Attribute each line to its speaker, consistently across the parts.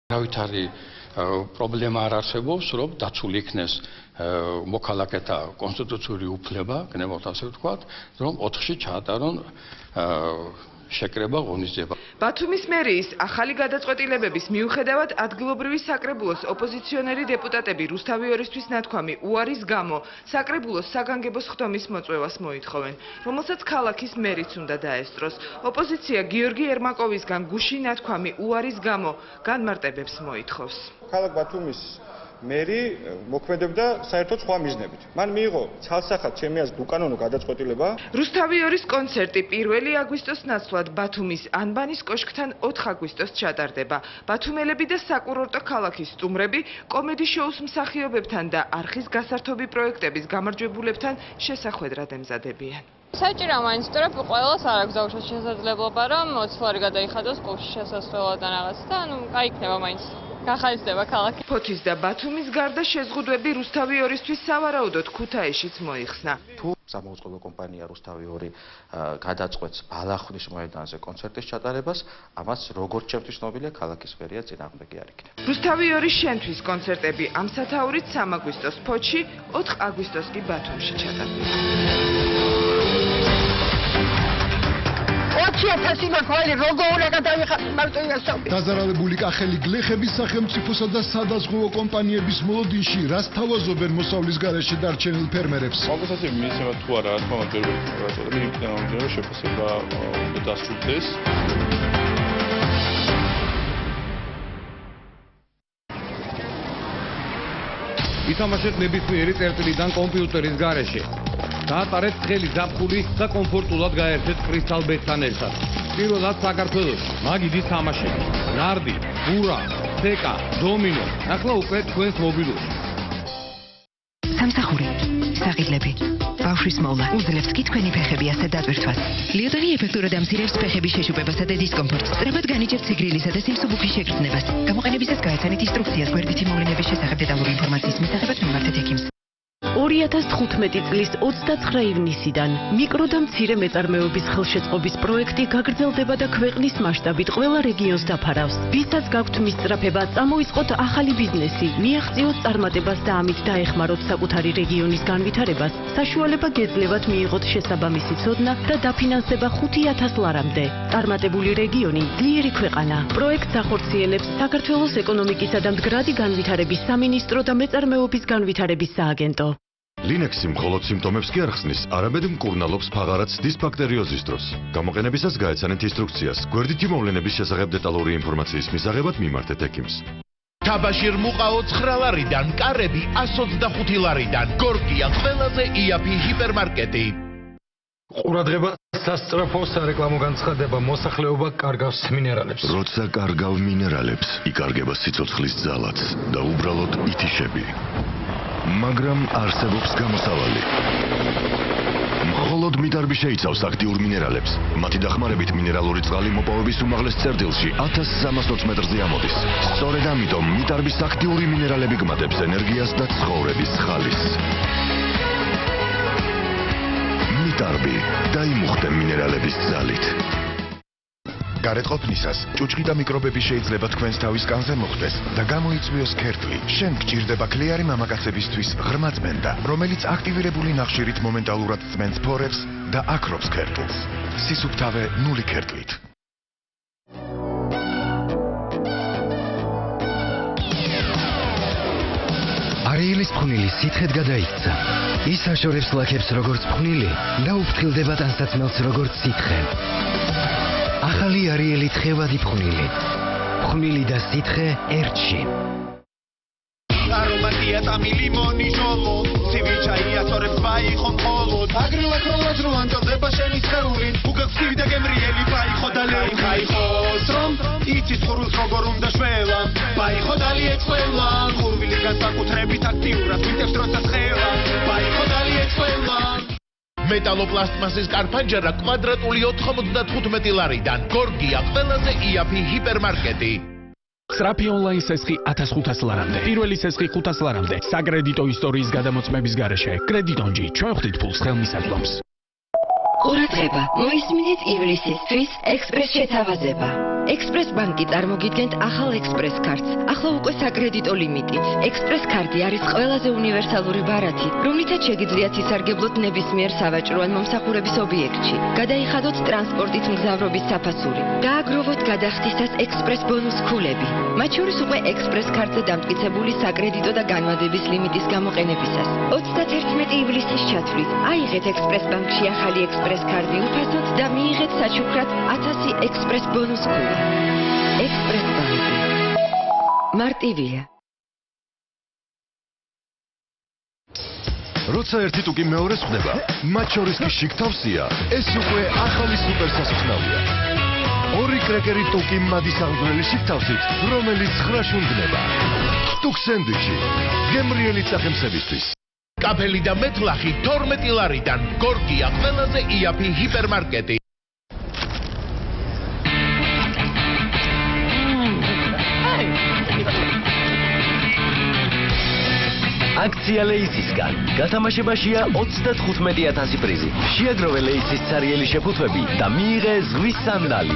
Speaker 1: Არავითარი პრობლემა არ არსებობს, რომ დაცული იქნეს მოქალაქეთა კონსტიტუციური უფლება, გნებავთ ასე ვთქვათ, რომ 4-ში ჩაატარონ შეკრება ღონისძიება.
Speaker 2: ბათუმის მერიის ახალი გადაწყვეტილებების მიუხედავად ადგილობრივი საკრებულოს ოპოზიციონერი დეპუტატები რუსთავი ორისთვის ნათქვამი უარის გამო საკრებულოს საგანგებო ხდომის მოწვევას მოითხოვენ, რომელსაც ქალაქის მერიც უნდა დაესწროს. ოპოზიცია გიორგი ერმაკოვისგან გუში ნათქვამი უარის გამო განმარტებებს მოითხოვს.
Speaker 3: ქალაქ ბათუმის მერი მოქმედებდა საერთოდ სხვა მიზნებით. მან მიიღო ცალსახად ჩემი აზრით უკანონო გადაწყვეტილება.
Speaker 2: რუსთავი ორის კონცერტი 1 აგვისტოს ნაცვლად ბათუმის ანბანის კოშკთან 4 აგვისტოს ჩატარდება. ბათუმელები და საკურორტო ქალაქის სტუმრები კომედი შოუს მსახიობებთან და არხის გასართობი პროექტების გამარჯვებულებთან შესახვედრად ემზადებიან.
Speaker 4: საჭიროა მაინც ვტვრებ ყველას არ აქვს დაუშვათ შესაძლებლობა რომ მოცლარი გადაიხადოს კლუბში შესასვლელად და რაღაც და კაი იქნება მაინც. გახალისდება ქალაქი.
Speaker 2: ფოთის და ბათუმის გარდა შეზღუდვები რუსთავი ორისთვის სავარაუდოდ ქუთაისშიც მოიხსნა.
Speaker 5: თუ სამაუწყებლო კომპანია რუსთავი ორი გადაწყვეტს ბალახნის მოედანზე კონცერტის ჩატარებას, ამას როგორც ჩემთვის ცნობილია ქალაქის მერია წინააღმდეგი არ იქნება.
Speaker 2: რუსთავი ორის შენთვის კონცერტები ამ სათაურით 3 აგვისტოს ფოთში, 4 აგვისტოს კი ბათუმში ჩატარდება.
Speaker 6: 2000 იმაქვალი როგორ უნდა გადაიხადოს მარტო იასობი.
Speaker 7: დაზარალებული კახელი გლეხების სახელმწიფოსა და სადაზღვევო კომპანიების მოლოდინში რას თავაზობენ მოსავლის გარეშე დარჩენილ ფერმერებს?
Speaker 3: კომპენსაცია მიეცემა თუ არა, რა თქმა უნდა, პირველი იქნება რომ შეფასება უნდა დასრულდეს.
Speaker 8: ითამაშეთ ნებისმიერი წერტილიდან კომპიუტერის გარეშე. დაატარეთ თხელი ზაფხული და კომფორტულად გაერთეთ კრისტალ ბეტთან ერთად. პირველად საქართველოს მაგიდის თამაშები. ნარდი, ბურა, ცეკა, დომინო. ახლა უკვე თქვენს მობილურში.
Speaker 9: სამსახური, საღიდლები, ბავშვის მოვლა, უძლებს კი თქვენი ფეხები ასე დატვირთვას. ლიოდანი ეფექტურად ამცირებს ფეხების შეშუპებასა და დისკომფორტს. სწრაფად განიჭერთ სიგრილისა და სიმსუბუქის შეკრწნებას. გამოყენებისას გაეცანით ინსტრუქციას გვერდითი მოვლენების შესახებ დეტალური ინფორმაციის მისაღებად მიმართეთ ექიმს.
Speaker 10: 2015 წლის 29 ივნისიდან მიკრო და მცირე მეწარმეობის ხელშეწყობის პროექტი გაგრძელდება და ქვეყნის მასშტაბით ყველა რეგიონს დაფარავს. ვისაც გაქვთ მისწრაფება, წამოიწყოთ ახალი ბიზნესი, მიაღწიოთ წარმატებას და ამით დაეხმაროთ საკუთარი რეგიონის განვითარებას. საშუალება გეძლევათ მიიღოთ შესაბამისი ცოდნა და დაფინანსება 5000 ლარამდე. წარმატებული რეგიონი, ძლიერი ქვეყანა. პროექტს ახორციელებს საქართველოს ეკონომიკისა და მდგრადი განვითარების სამინისტრო და მეწარმეობის განვითარების სააგენტო.
Speaker 7: ლინექსი მხოლოდ სიმპტომებს კი არ ხსნის, არამედ მკურნალობს ფაღარაც დისბაქტერიოზის დროს. გამოყენებისას გაეცანეთ ინსტრუქციას. გვერდითი მოვლენების შესახებ დეტალური ინფორმაციის მისაღებად მიმართეთ ექიმს.
Speaker 11: თაბაში რმუყა 9 ლარიდან, კარები 125 ლარიდან. გორგია ყველაზე იაფი ჰიპერმარკეტი.
Speaker 12: ყურადღება სასწრაფო სარეკლამო განცხადება მოსახლეობა კარგავს მინერალებს.
Speaker 7: როცა კარგავ მინერალებს, იკარგება სიცოცხლის ძალაც და უბრალოდ ითიშები. მაგრამ არსებობს გამოსავალი. მხოლოდ მიდარბი შეიცავს აქტიურ მინერალებს. მათი დახმარებით მინერალური წყალი მოპოვების უმაღლეს წერტილში 1320 მეტრზე ამოდის. სწორედ ამიტომ მიდარბის აქტიური მინერალები გმატებს ენერგიას და ცხოვრების ხალისს. მიდარბი დაიმუხტე მინერალების ძალით.
Speaker 13: გარეთყოფნისას ჭუჭყი და მიკრობები შეიძლება თქვენს თავის კანზე მოხვდეს და გამოიწვიოს ქერტლი. შენ გჭირდება ქლიარი მამაკაცებისთვის ღრმა წმენდა, რომელიც აქტივირებული ნახშირით მომენტალურად წმენს ფორებს და აქრობს ქერტლს. სისუფთავე 0 ქერტლით.
Speaker 14: არიელის ფხვნილი სითხედ გადაიქცა. ის აშორებს ლაქებს როგორც ფხვნილი და უფრთხილდება ტანსაცმელს როგორც სითხე. ახალი არიელი თხევადი ფხვნილი. ფხვნილი და სითხე ერთში.
Speaker 11: არომატია ტამი ლიმონი ჟოლო. ცივი ჩაი აცორებს ბაიხო მხოლოდ. აგრილად როლად რო ანჯელდება შენი სხეული. უგახსივი და გემრიელი ბაიხო და ლეი ხაიხოს რომ იცის ხურულს როგორ უნდა შველა. ბაიხო დალი ეწველა. ხურვილი განსაკუთრებით აქტიურად ვიტებს როცა ცხელა. ბაიხო დალი ეწველა. მეტალოპლასტმასის კარფანჯარა კვადრატული 95 ლარიდან. გორგია ყველაზე იაფი ჰიპერმარკეტი.
Speaker 15: სწრაფი ონლაინ სესხი 1500 ლარამდე. პირველი სესხი 500 ლარამდე. საკრედიტო ისტორიის გადამოწმების გარეშე. კრედიტონჯი, ჩვენ ხვდით ფულს ხელმისაწვდომს.
Speaker 16: ყურადღება, მოისმინეთ ივლისისთვის ექსპრეს შეთავაზება. ექსპრეს ბანკი წარმოგიდგენთ ახალ ექსპრეს კარტს. ახლა უკვე საკრედიტო ლიმიტით. ექსპრეს კარტი არის ყველაზე უნივერსალური ბარათი, რომლითაც შეგიძლიათ ისარგებლოთ ნებისმიერ სავაჭრო ან მომსახურების ობიექტში. გადაიხადოთ ტრანსპორტით მგზავრობის საფასური. გააგროვოთ გადახდისას ექსპრეს ბონუს ქულები. მათ შორის უკვე ექსპრეს კარტზე დამტკიცებული საკრედიტო და განმადების ლიმიტის გამოყენებისას. 31 ივლისის ჩათვლით აიღეთ ექსპრეს ბანკში ახალი ექსპრეს კარტი უფასოდ და მიიღეთ საჩუქრად 1000 ექსპრეს ბონუს ქულა. ექსპრეს ბანკი. მარტივია.
Speaker 13: როცა ერთი ტუკი მეორეს ხვდება, მათ შორის კი შიგთავსია, ეს უკვე ახალი სუპერ სასუხნავია. ორი კრეკერი ტუკი მადის აღგრელი შიგთავსით, რომელიც 9-ში უნდნება. ტუკ სენდვიჩი, გემრიელი სახელმწიფოსთვის.
Speaker 17: კაფელი და მეტლახი 12 ლარიდან. გორგია ყველაზე იაფი ჰიპერმარკეტი.
Speaker 18: აქცია ლეისისგან. გათამაშებაშია 35000 პრიზი. შეაგროვე ლეისის ცარიელი შეფუთვები და მიიღე ზღვის სანდალი.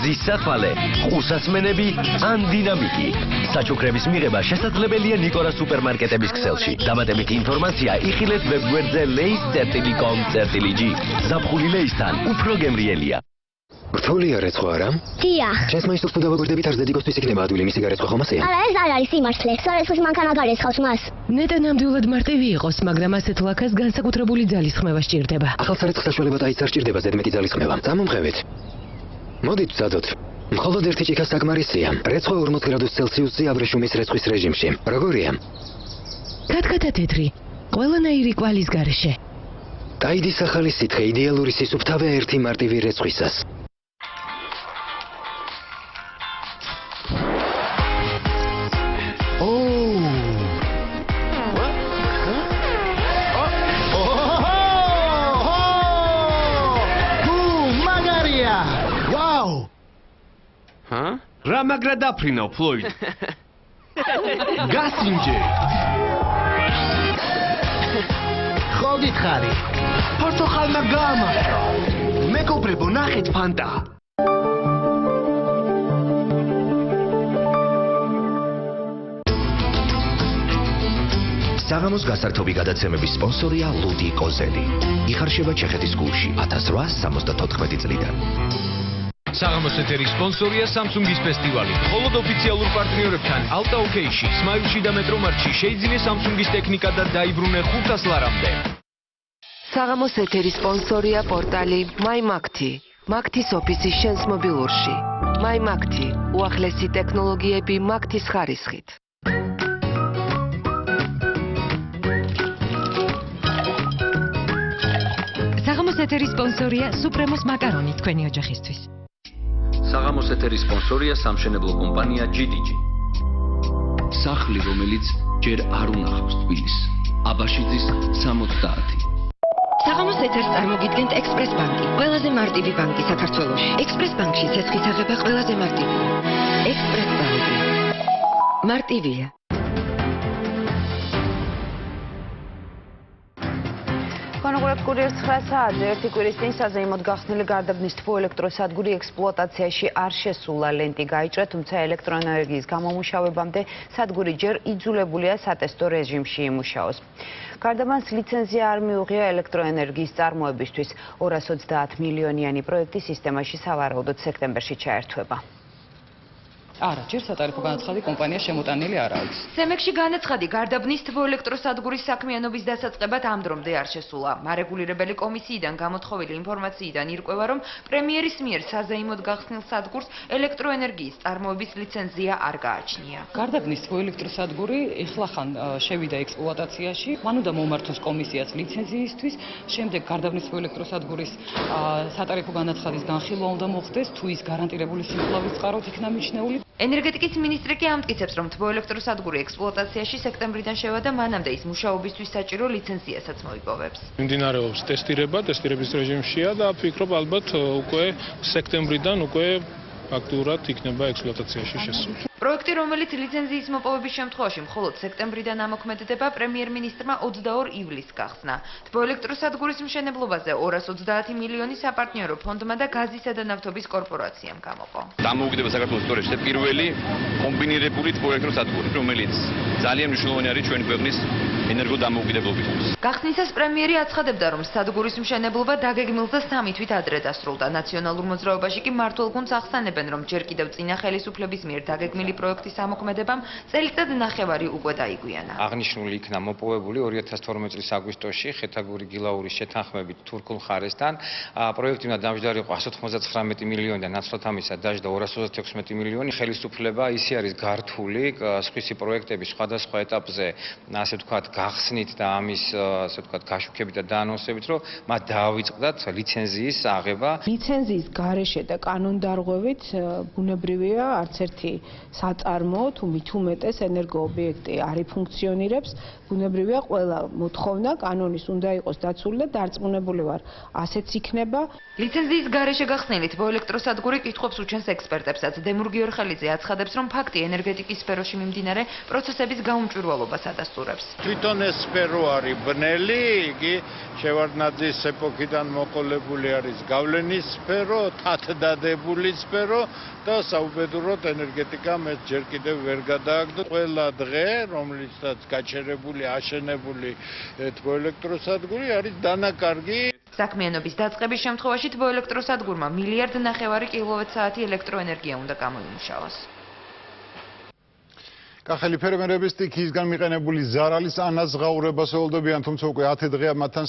Speaker 18: ზის საფალე, ყუსასმენები ან დინამიტი. საჩუქრების მიღება შესაძლებელია ნიკორა სუპერმარკეტების ქსელში. დამატებითი ინფორმაცია იხილეთ ვებგვერდზე leis.com.gr. ზაფხული ლეისთან უფრო გემრიელია.
Speaker 14: რთულია რეცხვა არა?
Speaker 19: დიახ.
Speaker 14: შენს მაინც თუ დავაგვერდებით არც დედიკოსთვის იქნება ადვილი მისი გარეცხვა ხომასია?
Speaker 19: არა, ეს არ არის სიმართლე. სარეცხვის მანქანა გარეცხავს მას.
Speaker 10: ნეტა ნამდვილად მარტივი იყოს, მაგრამ ასეთ ლაქას განსაკუთრებული ძალის ხმევა სჭირდება.
Speaker 14: ახალ სარეცხ საშუალებად აიც არ სჭირდება ზედმეტი ძალის ხმევა. წამომღებით. მოდით ვცადოთ. მხოლოდ ერთი ჭიქა საკმარისია. რეცხვა 40 გრადუს ცელსიუსზე აბრეშუმის რეცხვის რეჟიმში. როგორია?
Speaker 10: კატკატა თეთრი. ყველანაირი კვალის გარეშე.
Speaker 14: ტაიდის ახალი სითხე იდეალური სისუფთავეა ერთი მარტივი რეცხვისას.
Speaker 15: რა მაგრა დაფრინავ, ფლოიდ? გასინჯე.
Speaker 17: ხო გითხარი.
Speaker 15: პორტოხალმა გაამართლა. მეგობრებო, ნახეთ ფანტა.
Speaker 20: საღამოს გასართობი გადაცემების სპონსორია ლუდი კოზელი. იხარშება ჩეხეთის გულში 1874 წლიდან.
Speaker 15: საღამოს ეთერის სპონსორია Samsung-ის ფესტივალი. მხოლოდ ოფიციალურ პარტნიორებთან Alta OK-ში, Smile-ში და მეტრომარკში შეიძინე Samsung-ის ტექნიკა და დაიბრუნე 500 ლარამდე.
Speaker 21: საღამოს ეთერის სპონსორია პორტალი MyMakti. Maktis ოფისის შენს მობილურში. MyMakti. უახლესი ტექნოლოგიები Maktis ხარისხით.
Speaker 9: საღამოს ეთერის სპონსორია Supremos მაკარონი თქვენი ოჯახისთვის.
Speaker 22: საღამოს ეთერის სპონსორია სამშენებლო კომპანია GDG. სახლი, რომელიც ჯერ არ უნახავს თბილისს. აბაშიძის 70.
Speaker 16: საღამოს ეთერს წარმოგიდგენთ ექსპრეს ბანკი, ყველაზე მარტივი ბანკი საქართველოში. ექსპრეს ბანკში ცეცხლის აღება ყველაზე მარტივია. ექსპრეს ბანკი. მარტივია.
Speaker 23: განაგვარებთ კურიერ 9 საათზე ერთი კვირის წინ საზეიმოდ გახსნილი გარდაბნის თბოელექტროსადგური ექსპლუატაციაში არ შესულა. ლენტი გაიჭრა, თუმცა ელექტროენერგიის გამომუშავებამდე სადგური ჯერ იძულებულია სატესტო რეჟიმში იმუშაოს. გარდაბანს ლიცენზია არ მიუღია ელექტროენერგიის წარმოებისთვის. 230 მილიონიანი პროექტი სისტემაში სავარაუდოდ სექტემბერში ჩაერთვება.
Speaker 24: არა, ჯერ სატარიფო განაცხადი კომპანია შემოტანილი არ არის.
Speaker 2: სემექსში განაცხადი გარდაბნის თბოელექტროსადგურის საქმიანობის დასაწყებად ამ დრომდე არ შესულა. მარეგულირებელი კომისიიდან გამოთხოვილი ინფორმაციიდან ირკვევა, რომ პრემიერის მიერ საზეიმოდ გახსნილ სადგურს ელექტროენერგიის წარმოების ლიცენზია არ გააჩნია.
Speaker 24: გარდაბნის თბოელექტროსადგური ეხლახან შევიდა ექსპლუატაციაში, მან უნდა მომართოს კომისიას ლიცენზიისთვის, შემდეგ გარდაბნის თბოელექტროსადგურის სატარიფო განაცხადის განხილვა უნდა მოხდეს, თუ ის გარანტირებული სიმძლავრის წყაროთ იქნა მიჩნეული.
Speaker 2: ენერგეტიკის მინისტრი კი ამტკიცებს, რომ თბოელექტროსადგური ექსპლუატაციაში სექტემბრიდან შევიდა, მანამდე ის მუშაობისთვის საჭირო ლიცენზიასაც მოიპოვებს.
Speaker 25: მიმდინარეობს ტესტირება, ტესტირების რეჟიმშია და ვფიქრობ, ალბათ უკვე სექტემბრიდან უკვე
Speaker 1: ფაქტურად იქნება ექსპლუატაციაში შესული.
Speaker 4: პროექტი, რომელიც ლიცენზიის მოპოვების შემთხვევაში მხოლოდ სექტემბრიდან ამოქმედდება, პრემიერ-მინისტრმა 22 ივლისს გახსნა. თბოელექტროსადგურის მშენებლობაზე 230 მილიონი საპარტნიორო ფონდმა და გაზისა და ნავთობის კორპორაციამ გამოყო.
Speaker 5: დამოუკიდებელ საქართველოს ისტორიაში პირველი კომბინირებული თბოელექტროსადგური, რომელიც ძალიან მნიშვნელოვანი არის ჩვენი ქვეყნის ენერგოდამოუკიდებლობისთვის.
Speaker 4: გახსნისას პრემიერი აცხადებდა, რომ სადგურის მშენებლობა დაგეგმილზე 3 თვით ადრე დასრულდა. ნაციონალურ მოძრაობაში კი მმართველ გუნდს ახსენებენ, რომ ჯერ კიდევ წინა ხელისუფლების მიერ დაგეგმილი პროექტის ამოქმედებამ წელიწად ნახევარი უკვე დაიგვიანა.
Speaker 6: აღნიშნული იქნა მოპოვებული 2012 წლის აგვისტოში ხეთაგური გილაურის შეთანხმებით თურქულ მხარესთან. პროექტი უნდა დამჯდარი იყო 199 მილიონი და ნაცვლად ამისა დაждდა 236 მილიონი. ხელისუფლება ისე არის გართული სხვისი პროექტების სხვადასხვა ეტაპზე, ასე ვთქვათ, გახსნით და ამის ასე ვთქვათ, გაშუქებით და დაანონსებით, რომ მათ დაავიწყდათ ლიცენზიის აღება.
Speaker 25: ლიცენზიის გარეშე და კანონდარღვევით ბუნებრივია არც ერთი საწარმო თუ მით უმეტეს ენერგოობიექტი არ იფუნქციონირებს. ბუნებრივია ყველა მოთხოვნა კანონის უნდა იყოს დაცული და დარწმუნებული ვარ, ასეც იქნება.
Speaker 4: ლიცენზიის გარეშე გახსნილი თბოელექტროსადგური კითხვებს უჩენს ექსპერტებსაც. დემურ გიორხელიძე აცხადებს, რომ ფაქტი ენერგეტიკის სფეროში მიმდინარე პროცესების გაუმჭვირვალობას ადასტურებს.
Speaker 26: თვითონ ეს სფერო არის ბნელი, იგი შევარდნაძის ეპოქიდან მოყოლებული არის გავლენის სფერო, თათდადებული სფერო და საუბედუროდ ენერგეტიკამ ეს ჯერ კიდევ ვერ გადააგდო. ყველა დღე, რომლიცაც გაჩერებული, აშენებული თბოელექტროსადგური არის დანაკარგი.
Speaker 4: საქმიანობის დაწყების შემთხვევაში თბოელექტროსადგურმა 1,5 მილიარდი კილოვატ-საათი ელექტროენერგია უნდა გამოიმუშავოს.
Speaker 27: კახელი ფერმერების სტიქიისგან მიყენებული ზარალის ანაზღაურებას ველოდებიან, თუმცა უკვე 10 დღეა მათთან